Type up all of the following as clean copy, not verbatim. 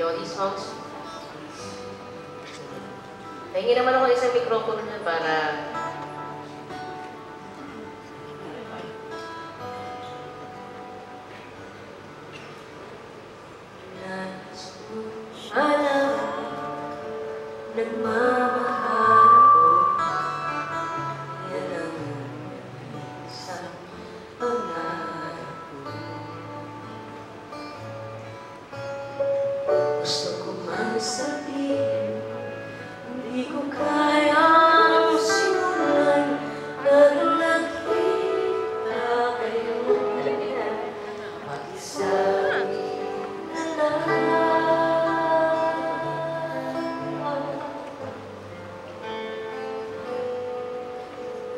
know these songs? Hingi naman ako isang mikropono niya para alam, nagmamahal ako. Yan ang isang pangarap ko. Gusto ko man sabihin, hindi ko kayang simulan, pero nakita kayo. Alam niyo na, mag-isabi na lang.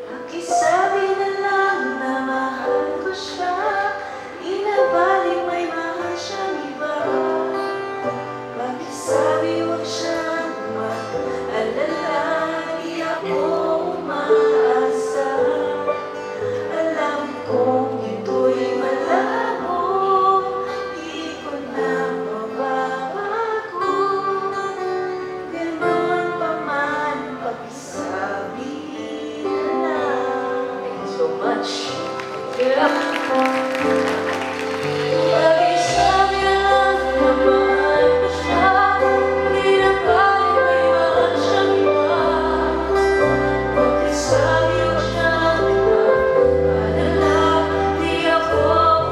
Pakisabi na lang na mahal ko siya, inabalik may mahal siyang iba. Pakisabi huwag siyang mag-alala, di ako umaasa. Alam kong ito'y malabo, di ko na mababago. Ganon pa man, pakisabi na lang. thank you so much. Pakisabi na lang na mahal ko siya, inabalik may mahal siyang iba. Pakisabi huwag siyang mag-alala, di ako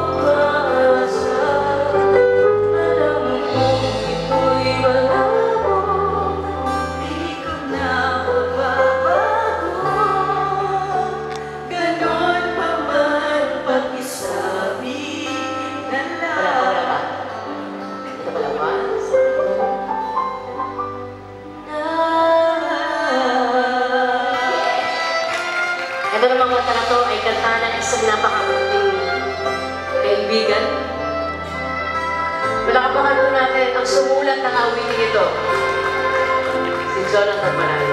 umaasa. Alam kong ito'y malabo, di ko na mababago. Ganon pa man, pakisabi na lang. Ito pala ba? Ito namang kanta na to ay kanta ng isang napakabuting kaibigan. Palakpakan po natin ang sumulat ng awiting ito. Si Jonathan Manalo.